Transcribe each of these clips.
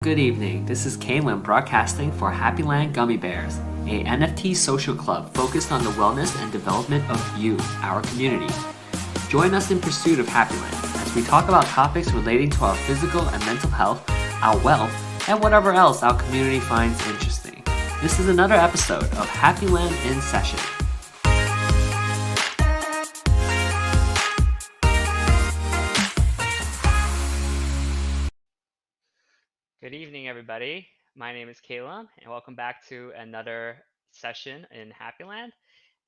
Good evening. This is Kaylin broadcasting for Happyland Gummy Bears, a NFT social club focused on the wellness and development of you, our community. Join us in pursuit of Happyland as we talk about topics relating to our physical and mental health, our wealth, and whatever else our community finds interesting. This is another episode of Happyland in Session. Good evening, everybody. My name is Kayla, and welcome back to another session in Happyland.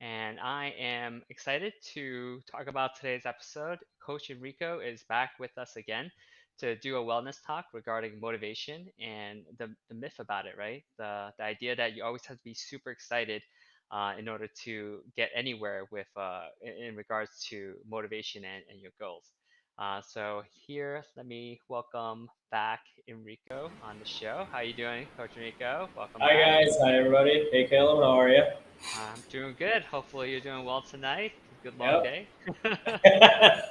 And I am excited to talk about today's episode. Coach Enrico is back with us again to do a wellness talk regarding motivation and the myth about it, right? The idea that you always have to be super excited in order to get anywhere with in regards to motivation and your goals. So here, let me welcome back Enrico on the show. How you doing, Coach Enrico? Welcome Hi back. guys, hi everybody. Hey Caleb, how are you? I'm doing good. Hopefully you're doing well tonight. Good long Yep. day.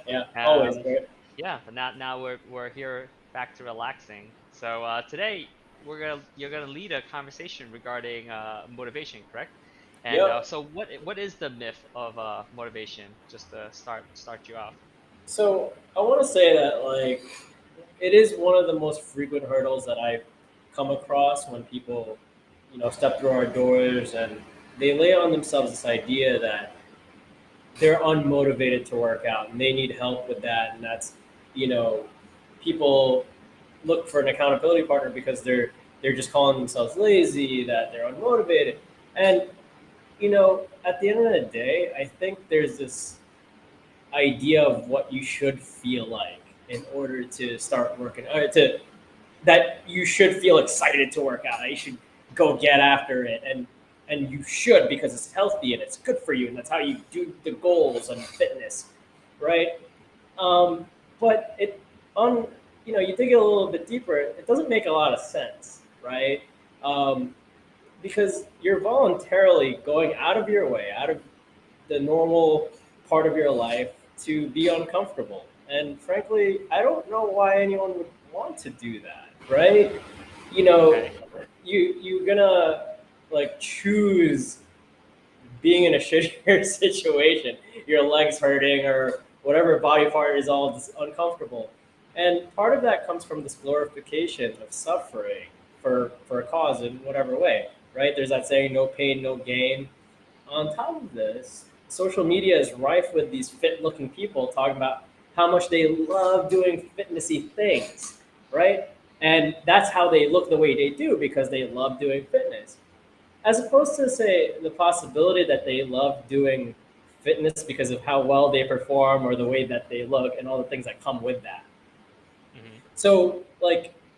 Yeah, always um, great. yeah, but now we're here back to relaxing. So today you're gonna lead a conversation regarding motivation, correct? And Yep. so what is the myth of motivation? Just to start you off. So I want to say that it is one of the most frequent hurdles that I've come across when people, step through our doors and they lay on themselves this idea that they're unmotivated to work out and they need help with that, and that's, you know, people look for an accountability partner because they're just calling themselves lazy, that they're unmotivated, and at the end of the day, I think there's this idea of what you should feel like in order to start working, or to that you should feel excited to work out. You should go get after it, and you should because it's healthy and it's good for you, and that's how you do the goals and fitness, right? But on you dig it a little bit deeper, it doesn't make a lot of sense, right? Um, because you're voluntarily going out of your way, out of the normal part of your life to be uncomfortable. And frankly, I don't know why anyone would want to do that, right? You know, Okay. you're gonna choose being in a shittier situation, your legs hurting or whatever body part is all just uncomfortable. And part of that comes from this glorification of suffering for a cause in whatever way, right? There's that saying, no pain, no gain. On top of this, social media is rife with these fit looking people talking about how much they love doing fitnessy things, right? And that's how they look the way they do because they love doing fitness. As opposed to, say, the possibility that they love doing fitness because of how well they perform or the way that they look and all the things that come with that. Hmm. So,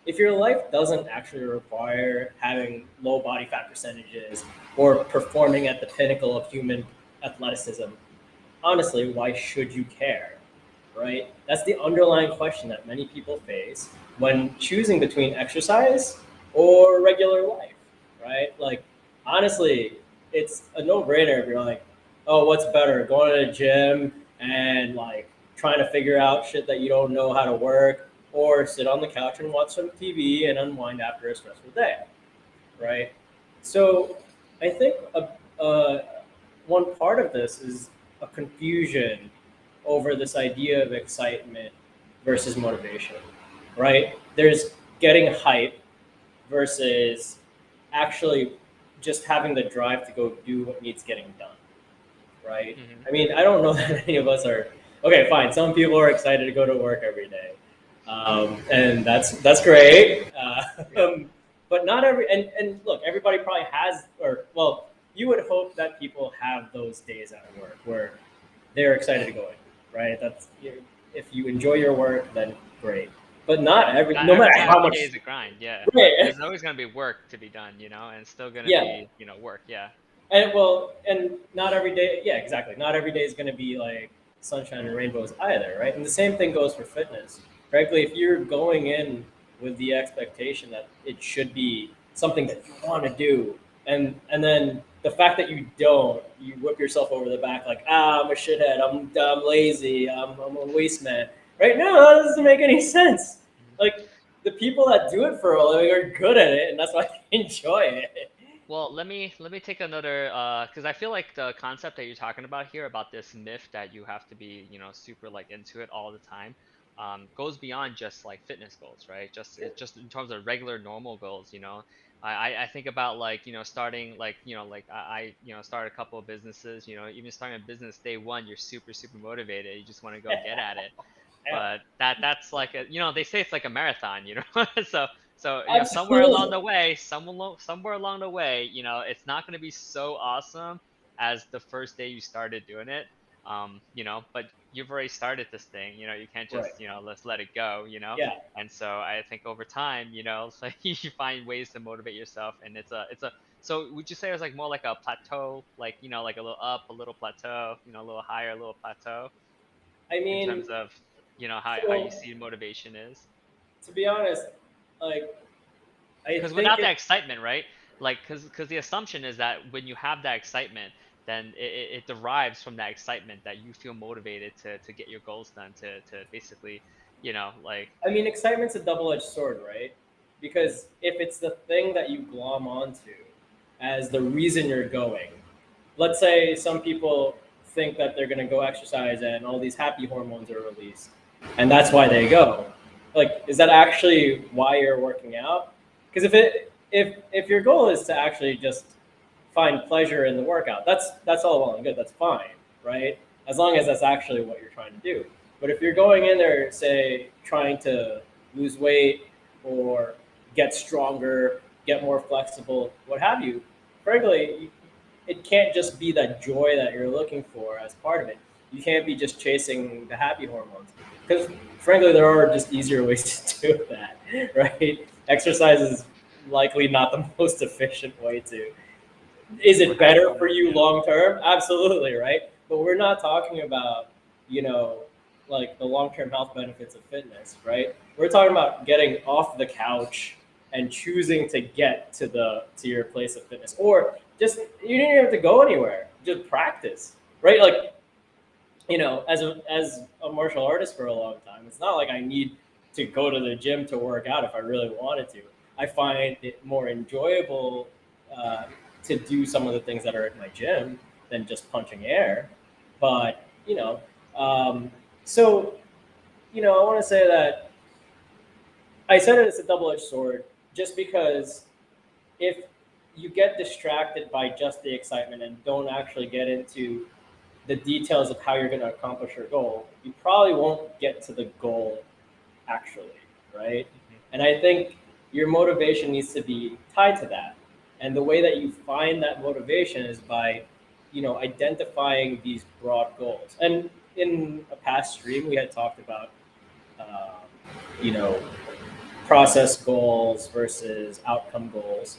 if your life doesn't actually require having low body fat percentages or performing at the pinnacle of human athleticism, honestly, why should you care? Right? That's the underlying question that many people face when choosing between exercise or regular life, right? Honestly, it's a no brainer if you're like, oh, what's better, going to the gym and trying to figure out shit that you don't know how to work, or sit on the couch and watch some TV and unwind after a stressful day, right? So I think one part of this is a confusion over this idea of excitement versus motivation, right? There's getting hype versus actually just having the drive to go do what needs getting done, right? Hmm. I mean, I don't know that any of us are. Okay, fine. Some people are excited to go to work every day, and that's great. Yeah. But not every and look, everybody probably has, or well, you would hope that people have those days at work where they're excited to go in, right? If you enjoy your work, then great. But no matter Not how every much, day is a grind. Yeah. right? There's always gonna be work to be done, and it's still gonna Yeah, be, work. Yeah. and not every day. Yeah, exactly. Not every day is going to be like sunshine and rainbows either, right? And the same thing goes for fitness. Frankly, if you're going in with the expectation that it should be something that you want to do, and then the fact that you don't, you whip yourself over the back like, I'm a shithead, I'm lazy, I'm a waste man. Right now, that doesn't make any sense. Mhm. Like the people that do it for a living are good at it, and that's why they enjoy it. Well, let me take another because I feel like the concept that you're talking about here about this myth that you have to be, super like into it all the time, goes beyond just like fitness goals, right? Just in terms of regular normal goals. I think about like, starting like, start a couple of businesses, even starting a business day one, you're super, super motivated. You just want to go get at it. Yeah, But that's like they say it's like a marathon. So somewhere along absolutely. the way, somewhere along the way, it's not going to be so awesome as the first day you started doing it. But you've already started this thing. You can't Right. just let's let it go. Yeah. And so I think over time, it's like you find ways to motivate yourself, and it's a so would you say it was like more like a plateau, like like a little up, a little plateau, a little higher, a little plateau I in mean, terms of how you so see motivation is? to be honest, like I Because think without that it. excitement, right? Like because the assumption is that when you have that excitement, then it derives from that excitement that you feel motivated to get your goals done, to basically like. I mean, excitement's a double-edged sword, right? Mhm. Because if it's the thing that you glom onto as the reason you're going, let's say some people think that they're going to go exercise and all these happy hormones are released, and that's why they go. Like, is that actually why you're working out? Because if your goal is to actually just find pleasure in the workout, that's all well and good. That's fine, right? As long as that's actually what you're trying to do. But if you're going in there, say, trying to lose weight or get stronger, get more flexible, what have you, frankly, it can't just be that joy that you're looking for as part of it. You can't be just chasing the happy hormones. Because frankly, there are just easier ways to do that, right? Exercise is likely not the most efficient way to. Is For it happy better for hormones, you yeah. long term? Absolutely, right? But we're not talking about, you know, like the long term health benefits of fitness, right? We're talking about getting off the couch and choosing to get to your place of fitness, or just you didn't even have to go anywhere, just practice, right? Like, as a martial artist for a long time, it's not like I need to go to the gym to work out if I really wanted to. I find it more enjoyable uh, to do some of the things that are at my gym than just punching air. But so I want to say that I said it's a double-edged sword, just because if you get distracted by just the excitement and don't actually get into the details of how you're going to accomplish your goal, you probably won't get to the goal actually, right? Mhm. And I think your motivation needs to be tied to that. And the way that you find that motivation is by, identifying these broad goals. And in a past stream, we had talked about, uh, you know, process goals versus outcome goals.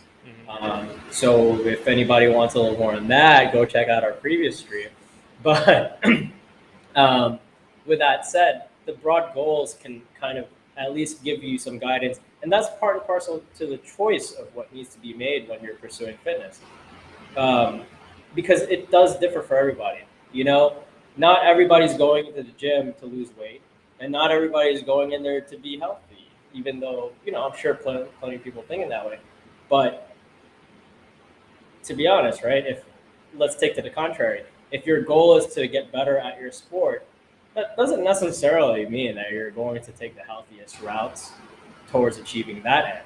Mhm. So if anybody wants a little more on that, go check out our previous stream. But um, with that said, the broad goals can kind of at least give you some guidance, and that's part and parcel to the choice of what needs to be made when you're pursuing fitness. Um, because it does differ for everybody. Not everybody's going to the gym to lose weight, and not everybody's going in there to be healthy. Even though I'm sure plenty of people thinking that way, but to be honest, right? If let's take to the contrary, if your goal is to get better at your sport, that doesn't necessarily mean that you're going to take the healthiest routes towards achieving that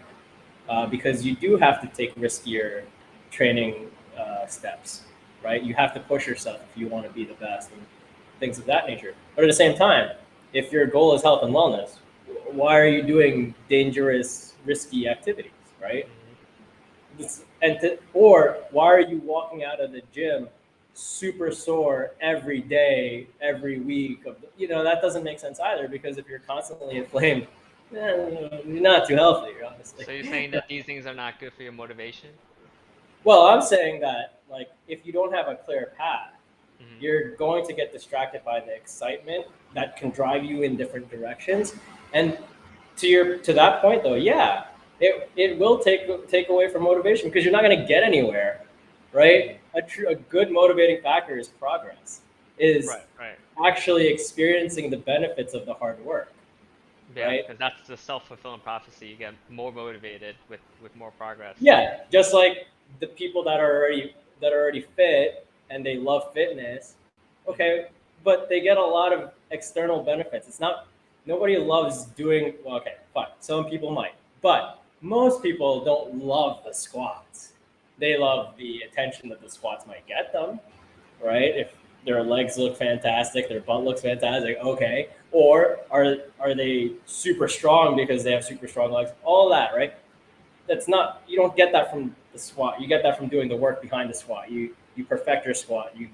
end, because you do have to take riskier training steps, right? You have to push yourself if you want to be the best and things of that nature. But at the same time, if your goal is health and wellness, why are you doing dangerous, risky activities, right? Mhm. Or why are you walking out of the gym super sore every day, every week? That doesn't make sense either, because if you're constantly inflamed, you're not too healthy, honestly. So you're saying that these things are not good for your motivation? Well, I'm saying that, like, if you don't have a clear path, Mhm. you're going to get distracted by the excitement that can drive you in different directions. And to that point, though, yeah, it will take away from motivation, because you're not going to get anywhere, right? Mhm. A good motivating factor is progress, is Right, right. actually experiencing the benefits of the hard work. Yeah, right? because that's the self-fulfilling prophecy. You get more motivated with more progress. Yeah, just like the people that are already fit and they love fitness, okay, but they get a lot of external benefits. It's not nobody loves doing well, okay, fine. Some people might, but most people don't love the squats. They love the attention that the squats might get them, right? If their legs look fantastic, their butt looks fantastic, okay. Or are they super strong because they have super strong legs? All that, right? That's not you don't get that from the squat. You get that from doing the work behind the squat. You perfect your squat. You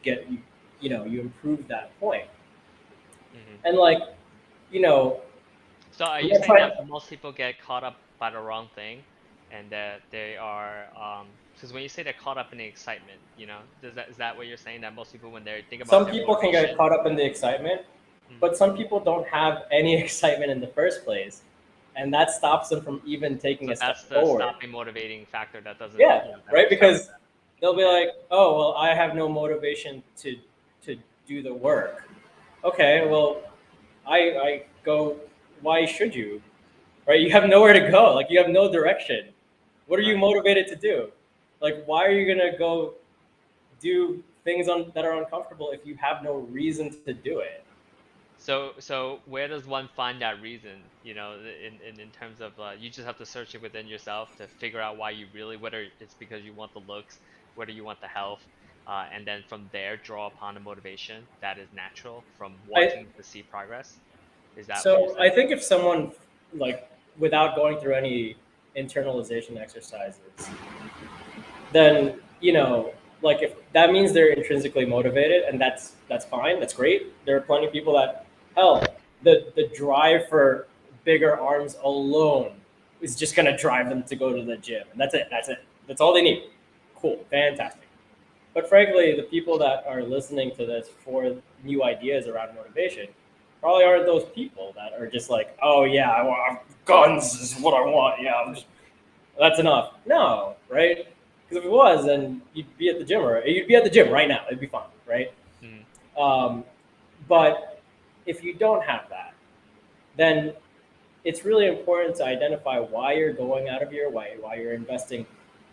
improve that point. Hmm. And like, you know, So are I'm you not saying that trying most people get caught up by the wrong thing, and that they are because when you say they're caught up in the excitement, is that what you're saying, that most people when they think about some their people can get motivation? caught up in the excitement, Mhm. but some people don't have any excitement in the first place. And that stops them from even taking So a that's step the forward. stopping motivating factor that doesn't, Yeah, that right? won't stop Because them. they'll be Yeah. like, "Oh, well, I have no motivation to do the work." Okay, well, I go. Why should you? Right? You have nowhere to go. Like you have no direction. What are you Right. motivated to do? Like, why are you gonna go do things that are uncomfortable if you have no reason to do it? So where does one find that reason? In terms of you just have to search it within yourself to figure out why you really, whether it's because you want the looks, whether you want the health, and then from there draw upon the motivation that is natural from I wanting to see progress. Is that what you're so I saying? think if someone like without going through any internalization exercises, then like if that means they're intrinsically motivated, and that's fine, that's great. There are plenty of people that hell the drive for bigger arms alone is just going to drive them to go to the gym, and that's all they need. Cool, fantastic. But frankly, the people that are listening to this for new ideas around motivation probably aren't those people that are just like, oh yeah, I want guns is what I want, yeah, that's enough. No, right? Because if it was, then you'd be at the gym, or you'd be at the gym right now. It'd be fine, right? Mm, Um, but if you don't have that, then it's really important to identify why you're going out of your way, why you're investing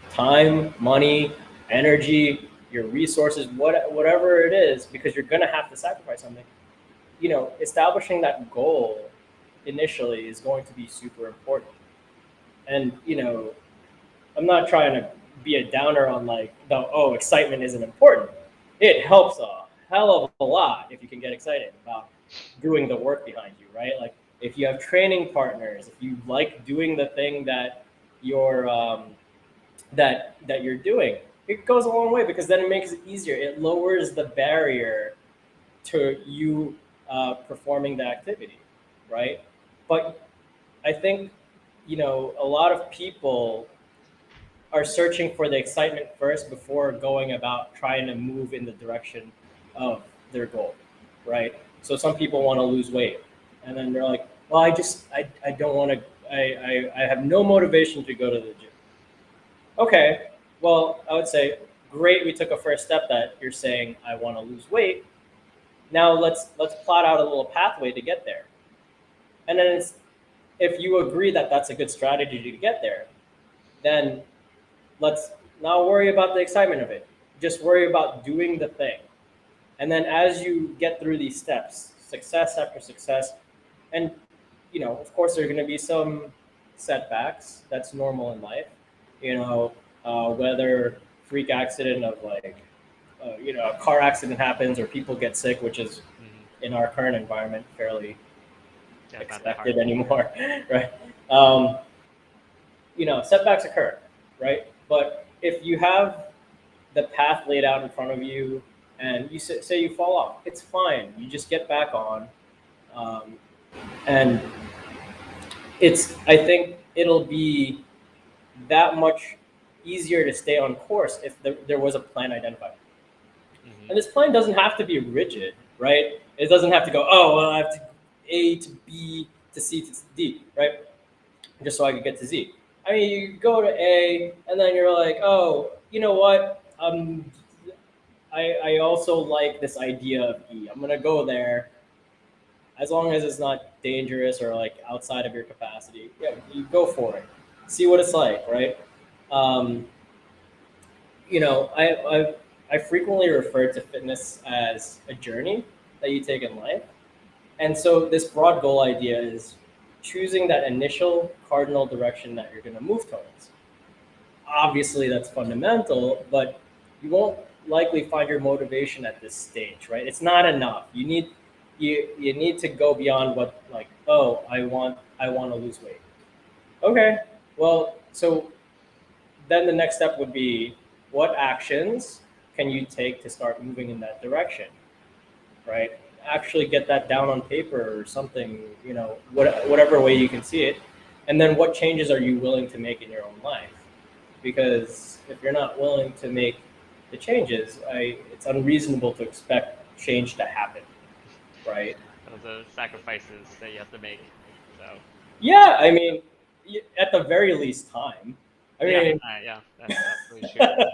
time, money, energy, your resources, whatever it is, because you're gonna have to sacrifice something. Establishing that goal initially is going to be super important. And I'm not trying to be a downer on like the excitement isn't important. It helps a hell of a lot if you can get excited about doing the work behind you, right? Like if you have training partners, if you like doing the thing that you're that you're doing, it goes a long way because then it makes it easier. It lowers the barrier to you performing the activity, right? But I think a lot of people are searching for the excitement first before going about trying to move in the direction of their goal, right? So some people want to lose weight, and then they're like, "Well, I don't want to. I have no motivation to go to the gym." Okay, well, I would say, great. We took a first step that you're saying I want to lose weight. Now let's plot out a little pathway to get there, and then if you agree that that's a good strategy to get there, then let's not worry about the excitement of it. Just worry about doing the thing. And then as you get through these steps, success after success, and of course, there are going to be some setbacks. That's normal in life. Whether freak accident of like, a car accident happens or people get sick, which is mm, in our current environment fairly yeah, it's not that hard. expected anymore, right? Um, setbacks occur, right? But if you have the path laid out in front of you and you say you fall off, it's fine. You just get back on. Um, and I think it'll be that much easier to stay on course if there was a plan identified. Hmm. And this plan doesn't have to be rigid, right? It doesn't have to go, oh, well, I have to A to B to C to D, right? Just so I could get to Z. I mean, you go to A, and then you're like, oh, you know what? I also like this idea of E. I'm gonna go there. as long as it's not dangerous or like outside of your capacity, yeah, you go for it. See what it's like, right? Um, you know, I frequently refer to fitness as a journey that you take in life. And so this broad goal idea is choosing that initial cardinal direction that you're going to move towards. Obviously, that's fundamental, but you won't likely find your motivation at this stage, right? It's not enough. You need to go beyond what, like, oh, I want to lose weight. Okay, well, so then the next step would be, what actions can you take to start moving in that direction, right? Actually get that down on paper or something, whatever way you can see it. And then what changes are you willing to make in your own life? Because if you're not willing to make the changes, it's unreasonable to expect change to happen, right? Those are sacrifices that you have to make. So Yeah, I mean, at the very least, time. I yeah, mean, yeah, that's absolutely true.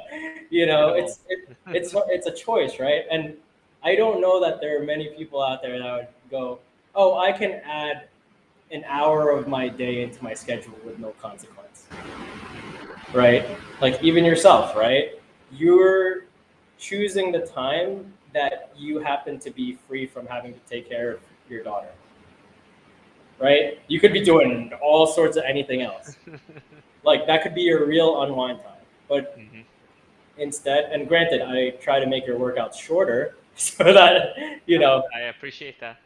Minimum. it's a choice, right? And I don't know that there are many people out there that would go, "Oh, I can add an hour of my day into my schedule with no consequence," right? Like even yourself, right? You're choosing the time that you happen to be free from having to take care of your daughter, right? You could be doing all sorts of anything else. Like that could be your real unwind time. But Mhm. instead, and granted, I try to make your workouts shorter so that, I appreciate that.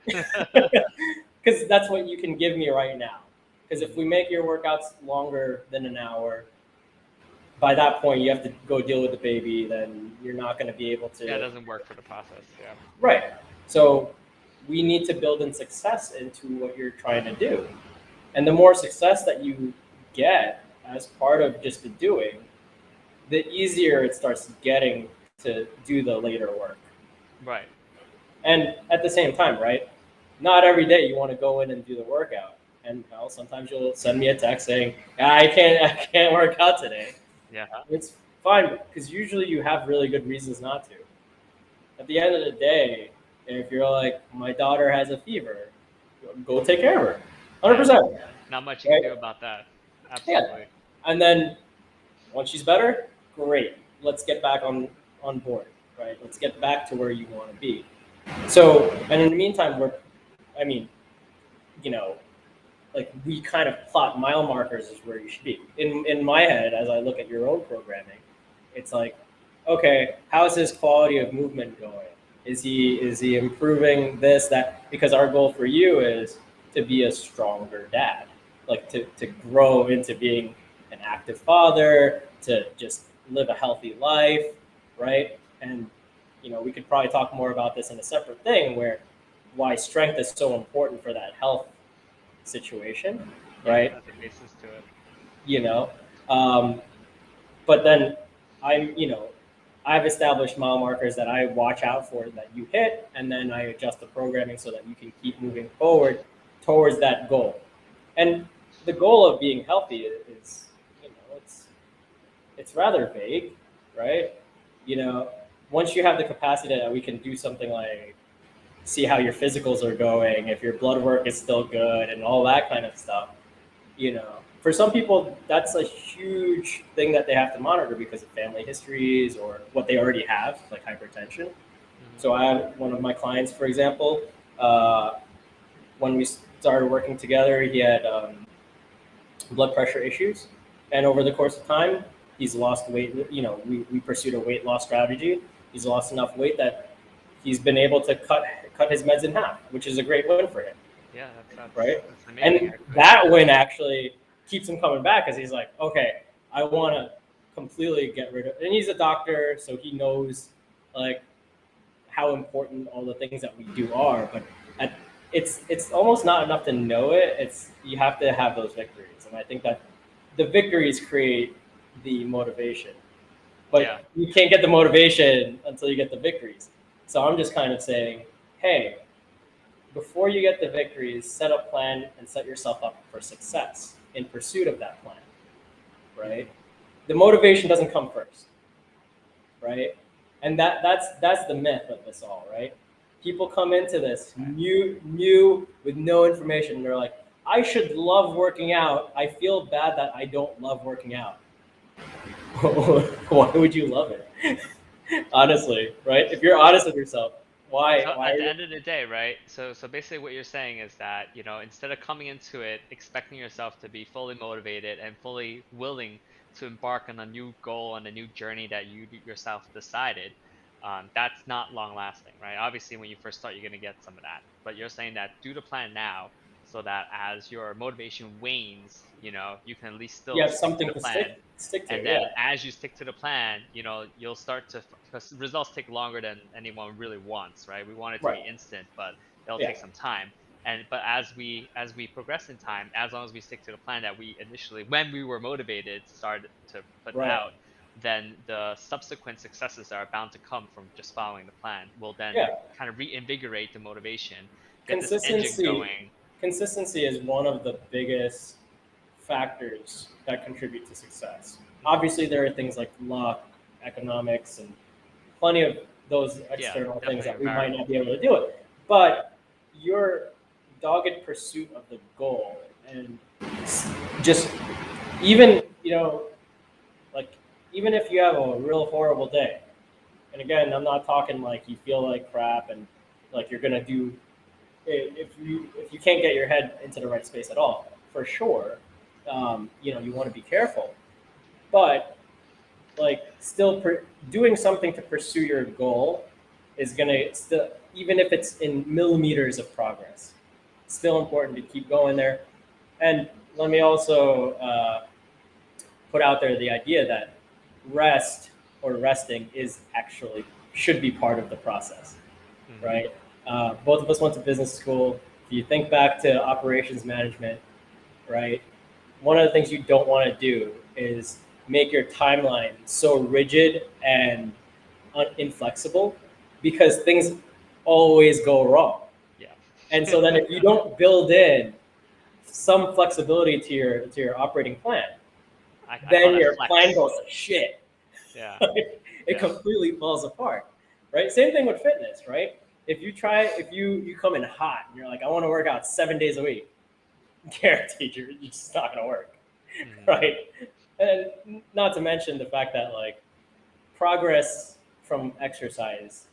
because that's what you can give me right now. Because if we make your workouts longer than an hour, by that point you have to go deal with the baby, then you're not going to be able to. Yeah, it doesn't work for the process. Yeah. Right. So we need to build in success into what you're trying to do. And the more success that you get as part of just the doing, the easier it starts getting to do the later work. Right. And at the same time, right? Not every day you want to go in and do the workout. And well, sometimes you'll send me a text saying, I can't work out today. Yeah. It's fine because usually you have really good reasons not to. At the end of the day, if you're like, my daughter has a fever, go take care of her. 100%. Not much you can do about that. Yeah. Absolutely. And then once she's better, great. Let's get back on board, right? Let's get back to where you want to be. So, and in the meantime, I mean, you know, like we kind of plot mile markers as where you should be. In my head, as I look at your own programming, it's like, okay, how's his quality of movement going? Is he improving this, that? Because our goal for you is to be a stronger dad, like to grow into being an active father, to just live a healthy life, right? And we could probably talk more about this in a separate thing, where why strength is so important for that health situation, right? That's a basis to it. You know, um, but then I'm, I've established mile markers that I watch out for that you hit, and then I adjust the programming so that you can keep moving forward towards that goal. And the goal of being healthy is, it's rather vague, right? Once you have the capacity that we can do something like see how your physicals are going, if your blood work is still good, and all that kind of stuff. For some people, that's a huge thing that they have to monitor because of family histories or what they already have, like hypertension. So I have one of my clients, for example, when we started working together, he had blood pressure issues. And over the course of time, he's lost weight. We pursued a weight loss strategy. He's lost enough weight that he's been able to cut his meds in half, which is a great win for him. Yeah, that's right. That's amazing. And that win actually keeps him coming back because he's like, okay, I want to completely get rid of. And he's a doctor, so he knows like how important all the things that we do are. But it's almost not enough to know it. You have to have those victories, and I think that the victories create the motivation. But you can't get the motivation until you get the victories. So I'm just kind of saying, hey, before you get the victories, set a plan and set yourself up for success in pursuit of that plan, right? The motivation doesn't come first, right? And that's the myth of this all, right? people come into this new with no information. And they're like, I should love working out. I feel bad that I don't love working out. Why would you love it? Honestly, right? If you're honest with yourself, why? So Why at are the you? end of the day, right? So basically what you're saying is that, instead of coming into it expecting yourself to be fully motivated and fully willing to embark on a new goal and a new journey that you yourself decided, that's not long lasting, right? Obviously, when you first start, you're going to get some of that, but you're saying that do the plan now so that as your motivation wanes, you can at least You still have stick to something the to plan. stick to. And Yeah, then as you stick to the plan, you'll start to, because results take longer than anyone really wants, right? We want it to be right. instant, but it'll Yeah, take some time. But as we progress in time, as long as we stick to the plan that we initially, when we were motivated, started to put right. out, then the subsequent successes that are bound to come from just following the plan will then Yeah, kind of reinvigorate the motivation, get this engine consistency. going. Consistency is one of the biggest factors that contribute to success. Mhm. Obviously, there are things like luck, economics, and plenty of those Yeah, external things definitely that a we might not variable. be able to do it. But your dogged pursuit of the goal and just even, like even if you have a real horrible day, and again, I'm not talking like you feel like crap and like you're gonna do if you can't get your head into the right space at all, for sure, you want to be careful. But like still doing something to pursue your goal is gonna still, even if it's in millimeters of progress, it's still important to keep going there. And let me also put out there the idea that rest or resting is actually should be part of the process, Hmm. right? Both of us went to business school. If you think back to operations management, right, one of the things you don't want to do is make your timeline so rigid and inflexible because things always go wrong. Yeah. And so then if you don't build in some flexibility to your operating plan, I call then that your plan flex. goes to shit. Yeah. It Yeah. completely falls apart, right? Same thing with fitness, right? If you come in hot and you're like, I want to work out 7 days a week, guaranteed you're just not gonna work, Hmm. right? And not to mention the fact that like progress from exercise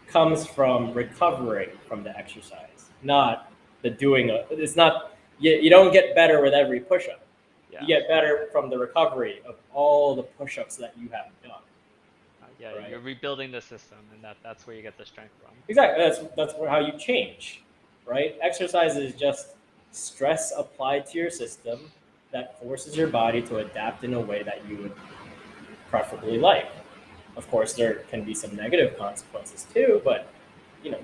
comes from recovering from the exercise, not the doing of it's not you don't get better with every push-up. You Yeah. get better from the recovery of all the push-ups that you have done, Yeah, you're right? rebuilding the system, and that's where you get the strength from. Exactly. That's how you change, right? Exercise is just stress applied to your system that forces your body to adapt in a way that you would preferably like. Of course, there can be some negative consequences too, but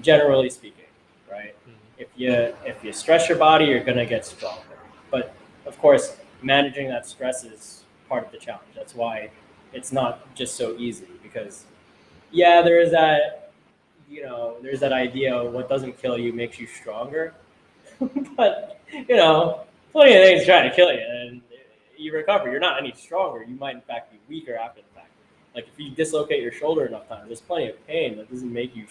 generally speaking, right? Hmm. If you stress your body, you're gonna get stronger. But of course, managing that stress is part of the challenge. That's why it's not just so easy because yeah, there's that idea of what doesn't kill you makes you stronger. But plenty of things try to kill you, and you recover. You're not any stronger. You might in fact be weaker after the fact. Like if you dislocate your shoulder enough times, there's plenty of pain. That doesn't make you.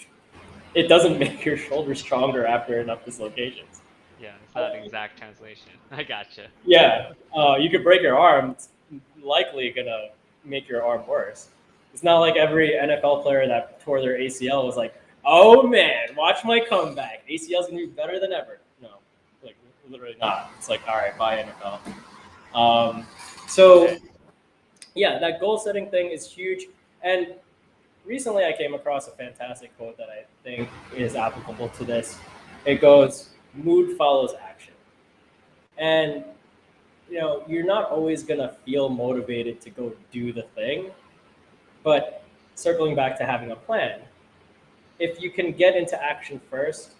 It doesn't make your shoulder stronger after enough dislocations. Yeah, it's Uh, not an exact translation. I gotcha. yeah, you could break your arm. It's likely gonna make your arm worse. It's not like every NFL player that tore their ACL was like, "Oh man, watch my comeback. ACL's gonna be better than ever." No, like literally not. It's like, all right, bye NFL. So Okay. yeah, that goal setting thing is huge. And recently, I came across a fantastic quote that I think is applicable to this. It goes, "Mood follows action," and you're not always gonna feel motivated to go do the thing, but circling back to having a plan, if you can get into action first,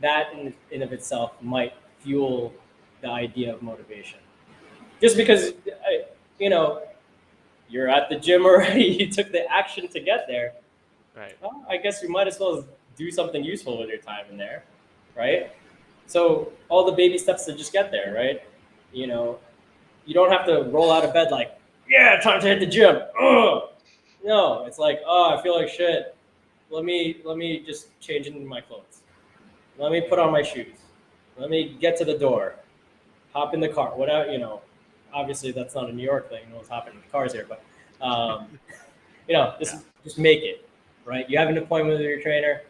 that in of itself might fuel the idea of motivation. Just because, you know, you're at the gym already, you took the action to get there. Right. Well, I guess you might as well do something useful with your time in there, right? So all the baby steps to just get there, right? You know, you don't have to roll out of bed like, yeah, time to hit the gym. Ugh. No, it's like, oh, I feel like shit. let me just change into my clothes. Let me put on my shoes. Let me get to the door. Hop in the car. Whatever, obviously that's not a New York thing. No one's hopping in the cars here, but Yeah. just make it, right? You have an appointment with your trainer,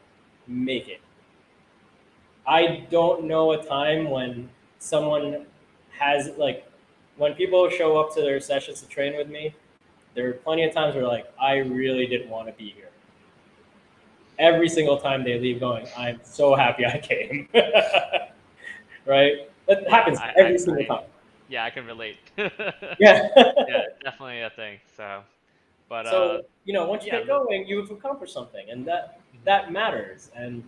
make it. I don't know a time when someone has like when people show up to their sessions to train with me, there are plenty of times where like I really didn't want to be here. Every single time they leave going, I'm so happy I came. Right? That Yeah, happens every single time. yeah, I can relate. Yeah. Yeah, definitely a thing. So, but So, once you yeah, get going, you've accomplished something, and mhm. that matters, and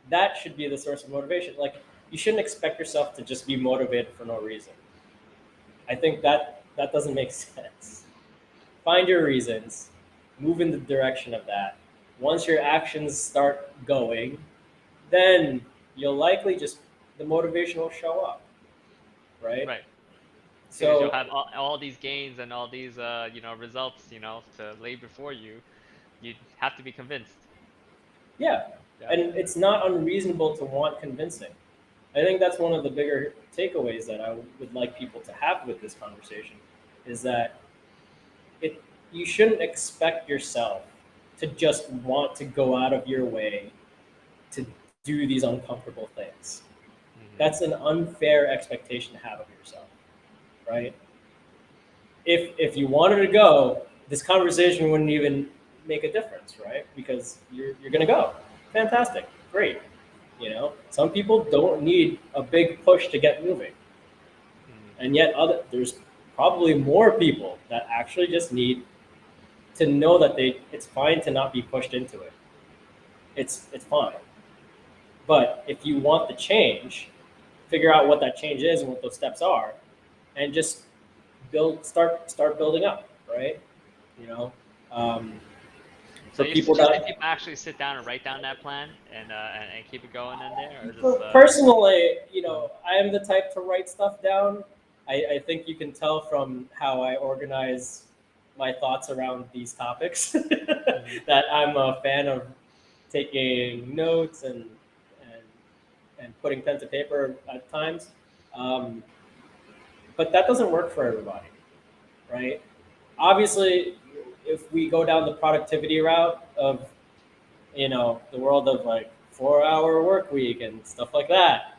that should be the source of motivation. Like, you shouldn't expect yourself to just be motivated for no reason. I think that doesn't make sense. Find your reasons, move in the direction of that. Once your actions start going, then you'll likely just the motivation will show up, right? Right, because you'll So have all these gains and all these results, to lay before you. You have to be convinced. yeah, Yeah. and it's not unreasonable to want convincing. I think that's one of the bigger takeaways that I would like people to have with this conversation is that it you shouldn't expect yourself to just want to go out of your way to do these uncomfortable things. Hmm. That's an unfair expectation to have of yourself, right? If you wanted to go, this conversation wouldn't even make a difference, right? Because you're gonna go. Fantastic, great. Some people don't need a big push to get moving, Hmm. and yet there's probably more people that actually just need to know that it's fine to not be pushed into it. It's fine. But if you want the change, figure out what that change is and what those steps are, and just start building up, right? You know, um, So for you're people suggesting that people actually sit down and write down that plan and keep it going in there, or just personally, mhm, I am the type to write stuff down. I think you can tell from how I organize my thoughts around these topics mhm. that I'm a fan of taking notes and and putting pen to paper at times. Um, but that doesn't work for everybody, right? Obviously, if we go down the productivity route of the world of like 4-hour work week and stuff like that,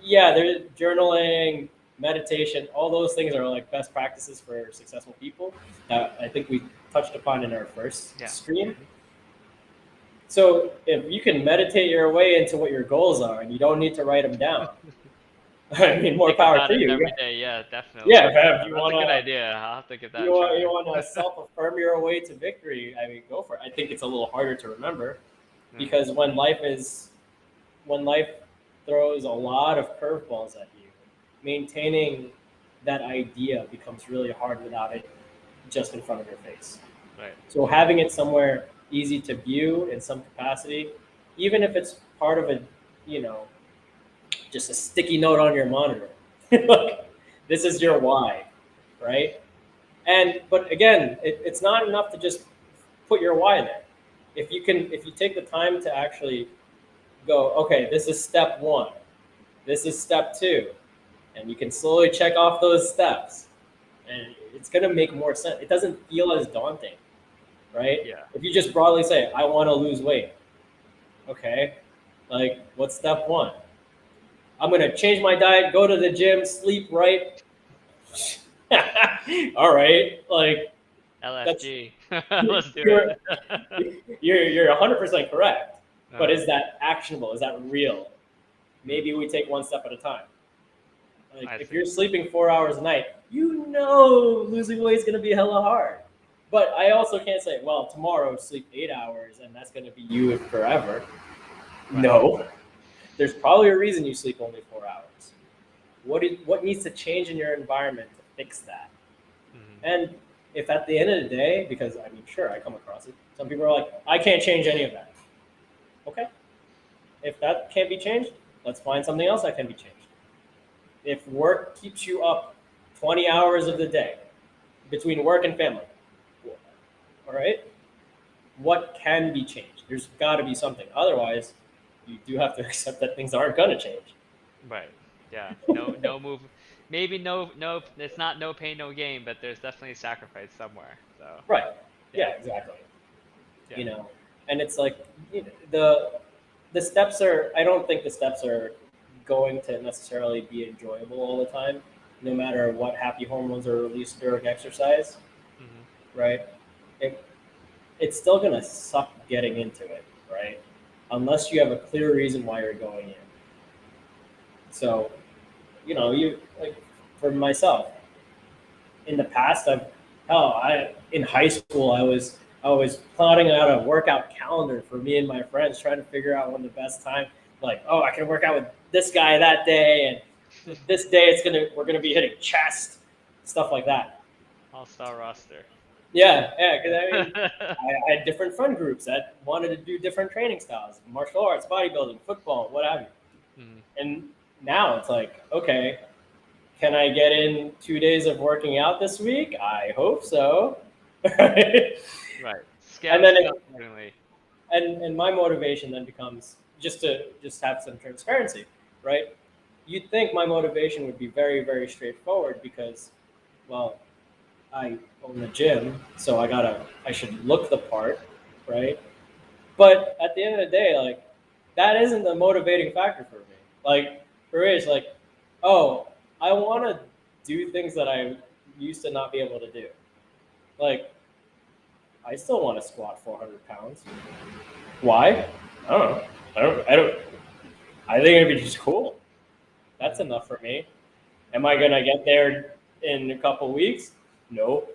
yeah, there's journaling, meditation, all those things are like best practices for successful people that I think we touched upon in our first Yeah. stream. Mhm. So if you can meditate your way into what your goals are and you don't need to write them down, I mean, more Think power about to it you. every day. Yeah, Yeah, definitely. if you That's a good wanna idea. I'll have to give that you a want you try. want to self affirm your way to victory. I mean, go for it. I think it's a little harder to remember Mm, because when life throws a lot of curveballs at you, maintaining that idea becomes really hard without it just in front of your face. right. So having it somewhere easy to view in some capacity, even if it's part of you know, just a sticky note on your monitor, like this is Yeah. your why, right? But again, it's not enough to just put your why there. If you take the time to actually go, okay, this is step one, this is step two, and you can slowly check off those steps, and it's gonna make more sense. It doesn't feel as daunting, right? Yeah. If you just broadly say, I want to lose weight, okay, like what's step one? I'm gonna change my diet, go to the gym, sleep right. All right, like that's LFG. you're Let's do it. you're 100% correct. But Uh, is that actionable? Is that real? mm, Maybe we take one step at a time. Like I if see. you're sleeping 4 hours a night, losing weight is gonna be hella hard. But I also can't say, well, tomorrow sleep 8 hours and that's gonna be you forever. Right. No, there's probably a reason you sleep only 4 hours. What needs to change in your environment to fix that? Hmm. And if at the end of the day, because I mean, sure, I come across it, some people are like, I can't change any of that. Okay, if that can't be changed, let's find something else that can be changed. If work keeps you up 20 hours of the day between work and family, all right, what can be changed? There's got to be something. Otherwise, you do have to accept that things aren't going to change. Right. Yeah. No move. Maybe no. It's not no pain, no gain, but there's definitely sacrifice somewhere. So Right. yeah. Yeah, exactly. Yeah. You know, and it's like the steps are. I don't think the steps are going to necessarily be enjoyable all the time, no matter what happy hormones are released during exercise. Hmm. Right. It, it's still gonna suck getting into it. Right. Unless you have a clear reason why you're going in. So, you like for myself in the past, I in high school I was plotting out a workout calendar for me and my friends, trying to figure out when the best time. Like, oh, I can work out with this guy that day, and this day we're gonna be hitting chest, stuff like that. All-star roster. Yeah, because I mean, I had different friend groups that wanted to do different training styles, martial arts, bodybuilding, football, what have you. Hmm. And now it's like, okay, can I get in 2 days of working out this week? I hope so. Right? Right. And then Scale accordingly. and my motivation then becomes just have some transparency, right? You'd think my motivation would be very, very straightforward because, well, I own the gym, so I should look the part, right? But at the end of the day, like, that isn't the motivating factor for me. Like, for me, it's like, oh, I want to do things that I used to not be able to do. Like, I still want to squat 400 pounds. Why? I don't know. I think it'd be just cool. That's enough for me. Am I gonna get there in a couple weeks? No,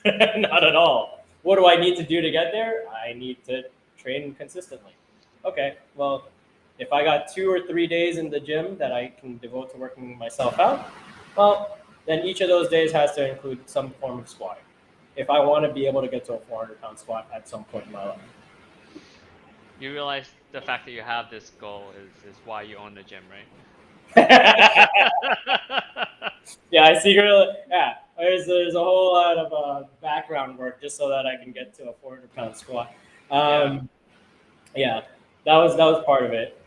not at all. What do I need to do to get there? I need to train consistently. Okay, well, if I got 2 or 3 days in the gym that I can devote to working myself out, well, then each of those days has to include some form of squatting. If I want to be able to get to a 400-pound squat at some point in my life. You realize the fact that you have this goal is why you own the gym, right? Yeah, I secretly. Yeah, there's a whole lot of background work just so that I can get to a 400-pound squat. Yeah, that was part of it.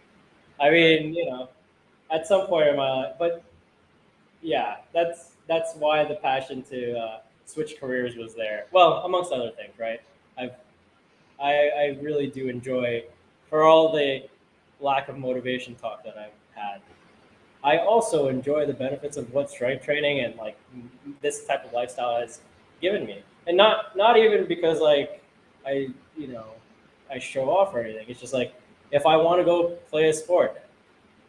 I mean, at some point in my life, but yeah, that's why the passion to switch careers was there. Well, amongst other things, right? I've I really do enjoy, for all the lack of motivation talk that I've had. I also enjoy the benefits of what strength training and like this type of lifestyle has given me, and not even because like I you know I show off or anything. It's just like if I want to go play a sport,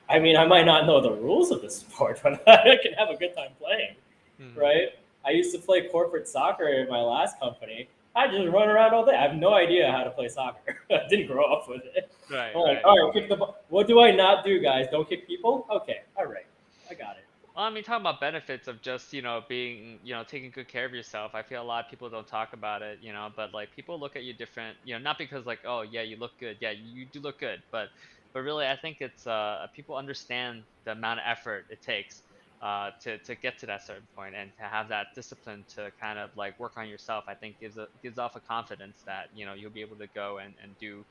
I mean I might not know the rules of the sport, but I can have a good time playing, Mhm. right? I used to play corporate soccer in my last company. I just run around all day. I have no idea how to play soccer. I didn't grow up with it. Right, I'm like, right. all right, kick the ball. What do I not do, guys? Don't kick people? Okay, all right. I got it. Well, I mean, talking about benefits of just, being, taking good care of yourself. I feel a lot of people don't talk about it, but like people look at you different, not because like, oh yeah, you look good. Yeah, you do look good, but really I think it's people understand the amount of effort it takes to get to that certain point and to have that discipline to kind of like work on yourself. I think gives off a confidence that, you'll be able to go and do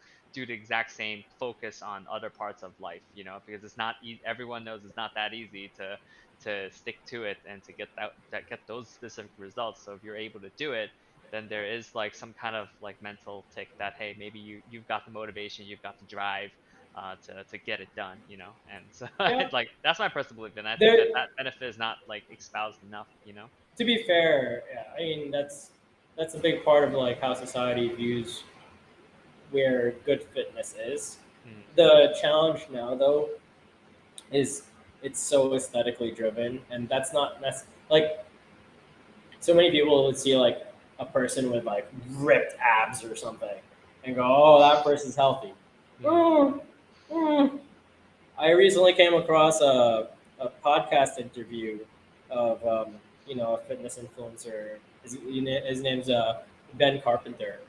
the exact same focus on other parts of life, because it's not everyone knows it's not that easy to stick to it and to get those specific results. So if you're able to do it, then there is like some kind of like mental tick that hey, maybe you've got the motivation, you've got the drive to get it done, And so Yeah, like that's my personal belief, and I think that there. that benefit is not like espoused enough. To be fair, yeah, I mean that's a big part of like how society views where good fitness is. Mm, The challenge now, though, is it's so aesthetically driven, and that's not like so many people would see like a person with like ripped abs or something and go, "Oh, that person's healthy." mm, Mm, mm. I recently came across a podcast interview of a fitness influencer. His name's Ben Carpenter,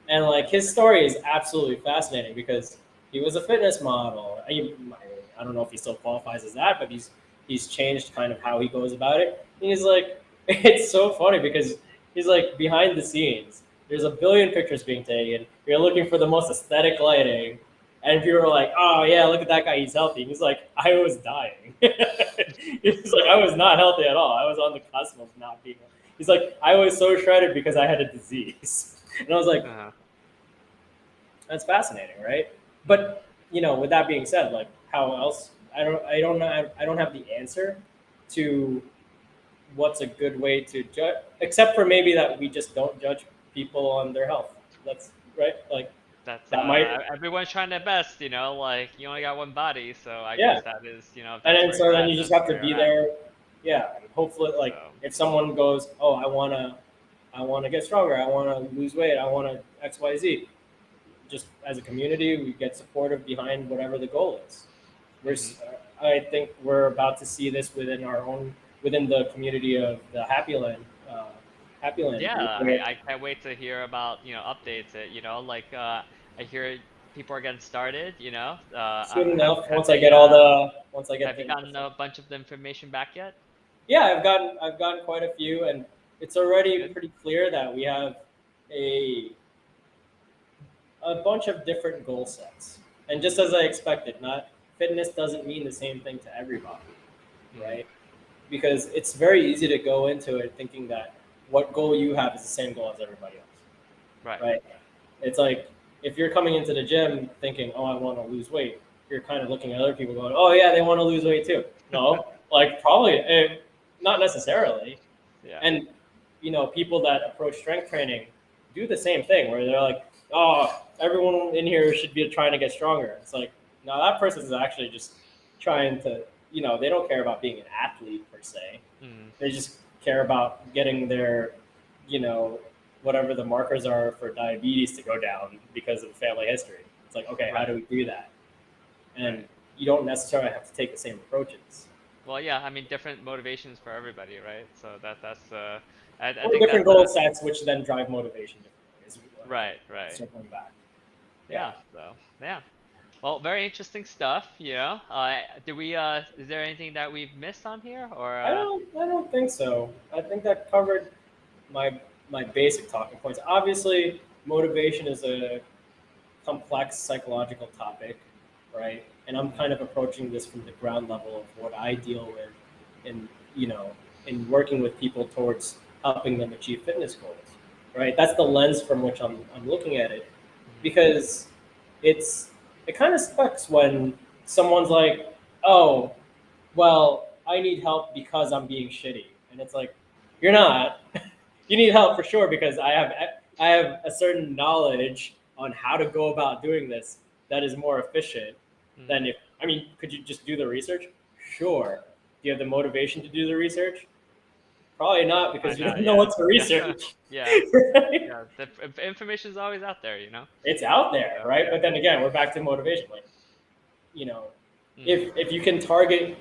and like his story is absolutely fascinating because he was a fitness model. I don't know if he still qualifies as that, but he's changed kind of how he goes about it. And he's like, it's so funny because he's like behind the scenes. There's a billion pictures being taken. You're looking for the most aesthetic lighting. And people are like, oh, yeah, look at that guy. He's healthy. He's like, I was dying. He's like, I was not healthy at all. I was on the cusp of not being. He's like, I was so shredded because I had a disease. And I was like, that's fascinating, right? But, with that being said, like, how else? I don't know. I don't have the answer to what's a good way to judge, except for maybe that we just don't judge people on their health. That's right. Like That's that might. everyone's trying their best, like you only got one body, so I Yeah. guess that is, if And that's then where so you're then at, you just that's have to where be you're at. there. Yeah. And hopefully, like So, if someone goes, oh, I wanna get stronger. I wanna lose weight. I wanna X, Y, Z. Just as a community, we get supportive behind whatever the goal is. I think we're about to see this within the community of the Happyland. Happyland. yeah, group, where- I can't wait to hear about, updates. Like I hear people are getting started. Soon Have, enough, have once I they, get all the once I get have the you gotten info. a bunch of the information back yet? Yeah, I've gotten quite a few, and it's already Good. pretty clear that we have a bunch of different goal sets. And just as I expected, not fitness doesn't mean the same thing to everybody, right? Because it's very easy to go into it thinking that what goal you have is the same goal as everybody else, right? It's like if you're coming into the gym thinking, oh, I want to lose weight, you're kind of looking at other people going, oh, yeah, they want to lose weight too. No, like probably not necessarily. Yeah. And, people that approach strength training do the same thing where they're like, oh, everyone in here should be trying to get stronger. It's like, no, that person is actually just trying to, they don't care about being an athlete per se. They just care about getting their, whatever the markers are for diabetes to go down because of family history. It's like, okay, how do we do that? And you don't necessarily have to take the same approaches. Well, yeah, I mean, different motivations for everybody, right? So that's I Or think different that's goal sets, which then drive motivation differently. right. Circling back. Yeah. So yeah. Well, very interesting stuff. Do we? Is there anything that we've missed on here, or? I don't think so. I think that covered my basic talking points. Obviously, motivation is a complex psychological topic, right? And I'm kind of approaching this from the ground level of what I deal with in working with people towards helping them achieve fitness goals, right? That's the lens from which I'm looking at it, because it kind of sucks when someone's like, oh, well, I need help because I'm being shitty. And it's like, you're not. You need help for sure because I have a certain knowledge on how to go about doing this that is more efficient than could you just do the research? Sure. Do you have the motivation to do the research? Probably not, because you don't know what to research. Yeah. Right? Yeah. The information is always out there, It's out there, right? Yeah. But then again, we're back to motivation. Like, if you can target,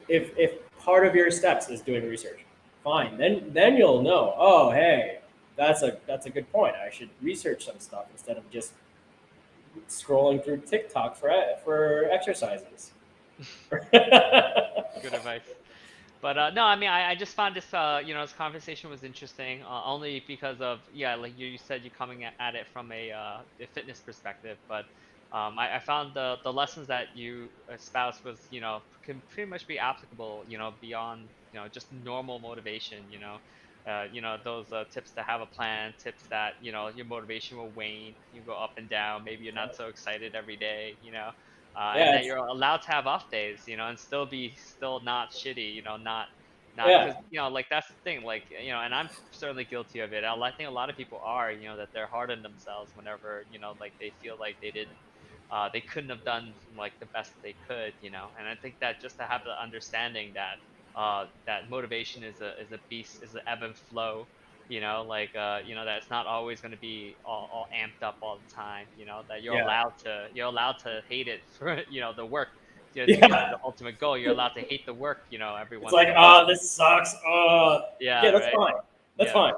if part of your steps is doing research, fine. Then you'll know. Oh, hey, that's a good point. I should research some stuff instead of just scrolling through TikTok for exercises. Good advice. But no, I mean, I just found this, this conversation was interesting, only because of, like you said, you're coming at it from a fitness perspective. But I found the lessons that you espoused was, can pretty much be applicable, beyond, just normal motivation, those tips to have a plan, tips that, your motivation will wane, you go up and down, maybe you're not so excited every day, and that you're allowed to have off days, and still not shitty, not because, like that's the thing, like, and I'm certainly guilty of it. I think a lot of people are, that they're hard on themselves whenever, like they feel like they couldn't have done like the best they could, and I think that just to have the understanding that that motivation is a beast, is an ebb and flow, that it's not always going to be all amped up all the time, that you're allowed to hate it for, the work, the ultimate goal. You're allowed to hate the work, every once in a while. It's like, this sucks. Yeah, that's fine. That's fine.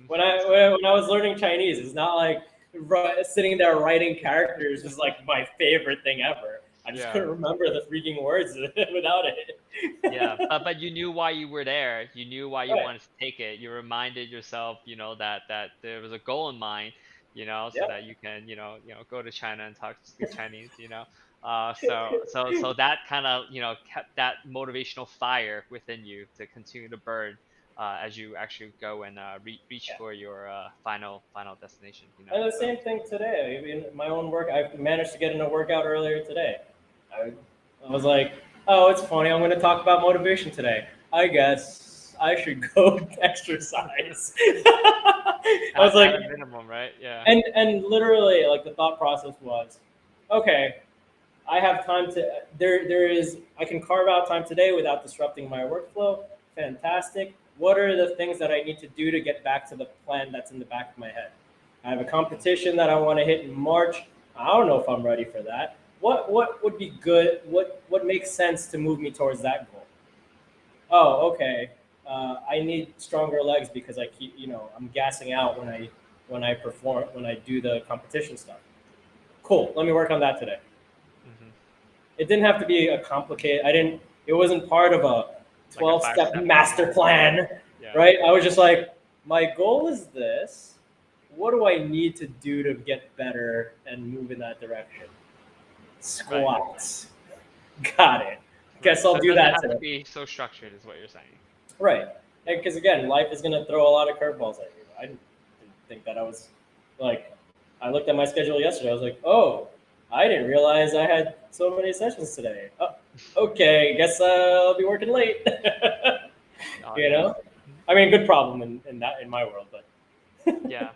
When I was learning Chinese, it's not like sitting there writing characters is like my favorite thing ever. I just Yeah. couldn't remember the freaking words without it. Yeah, but you knew why you were there. You knew why you Right. wanted to take it. You reminded yourself, that there was a goal in mind, so Yeah. that you can, go to China and speak Chinese. So that kind of, kept that motivational fire within you to continue to burn, as you actually go and reach Yeah. for your final destination. And the So same thing today. I mean, my own work, I managed to get in a workout earlier today. I, I was like, oh, it's funny. I'm going to talk about motivation today. I guess I should go exercise. I was like, at a minimum, right? Yeah. and literally, like the thought process was, okay, I have time to. There is. I can carve out time today without disrupting my workflow. Fantastic. What are the things that I need to do to get back to the plan that's in the back of my head? I have a competition that I want to hit in March. I don't know if I'm ready for that. What would be good? What makes sense to move me towards that goal? Oh, okay. I need stronger legs because I keep, I'm gassing out when I perform when I do the competition stuff. Cool. Let me work on that today. Hmm. It didn't have to be a complicated. I didn't. It wasn't part of a Like a 12-step five-step master plan, Yeah. right? I was just like, my goal is this. What do I need to do to get better and move in that direction? Right. Squats. Got it. Right. Guess So I'll it do doesn't that have to today. be so structured, is what you're saying. Right. Because again, life is going to throw a lot of curveballs at you. I didn't think that I was like, I looked at my schedule yesterday. I was like, oh, I didn't realize I had so many sessions today. Oh, okay, guess I'll be working late. Oh you yeah. know, I mean, good problem in my world, but Yeah.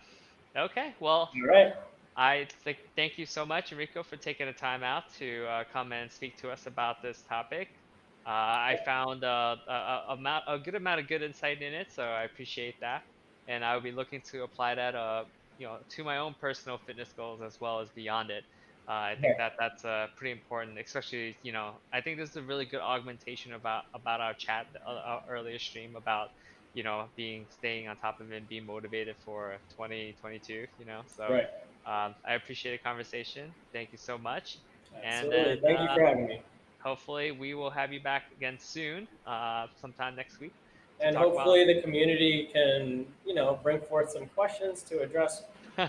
Okay. Well, all right. I thank you so much, Enrico, for taking the time out to come and speak to us about this topic. I found a good amount of good insight in it, so I appreciate that. And I will be looking to apply that, to my own personal fitness goals as well as beyond it. I think Okay. that that's pretty important, especially, I think this is a really good augmentation about our chat, our earlier stream about, being staying on top of it and being motivated for 2022. So. Right. I appreciate the conversation. Thank you so much. And Absolutely. then Thank you for having me. hopefully we will have you back again soon, sometime next week, to And talk about. hopefully the community can, bring forth some questions to address. We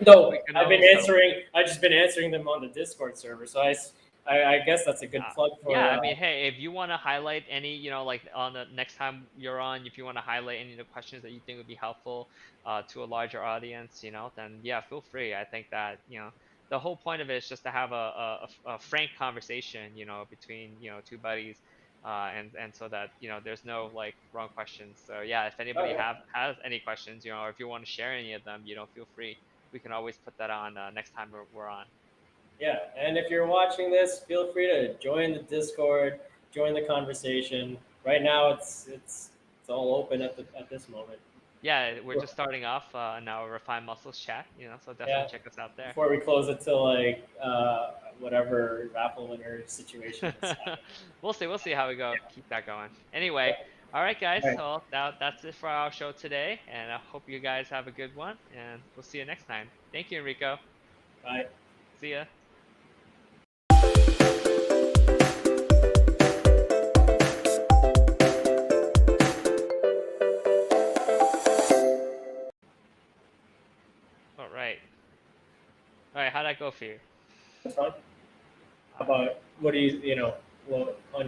No, can I've been always hope. answering. I've just been answering them on the Discord server. So I guess that's a good plug Yeah, for. I mean, hey, if you want to highlight any, like on the next time you're on, if you want to highlight any of the questions that you think would be helpful to a larger audience, then yeah, feel free. I think that, the whole point of it is just to have a frank conversation, between, two buddies, and so that, there's no like wrong questions. So yeah, if All anybody right. has any questions, or if you want to share any of them, feel free. We can always put that on next time we're on. Yeah, and if you're watching this, feel free to join the Discord, join the conversation. Right now, it's all open at this moment. Yeah, we're just starting off in our Refined Muscles chat, so definitely Yeah, check us out there. before we close it to like whatever raffle winner situation is happening. We'll see how we go. Yeah. Keep that going. Anyway, all right, guys. All right. So that's it for our show today, and I hope you guys have a good one, and we'll see you next time. Thank you, Enrico. Bye. See ya. All right. All right. How'd that go for you? That's fine. How about what do you well on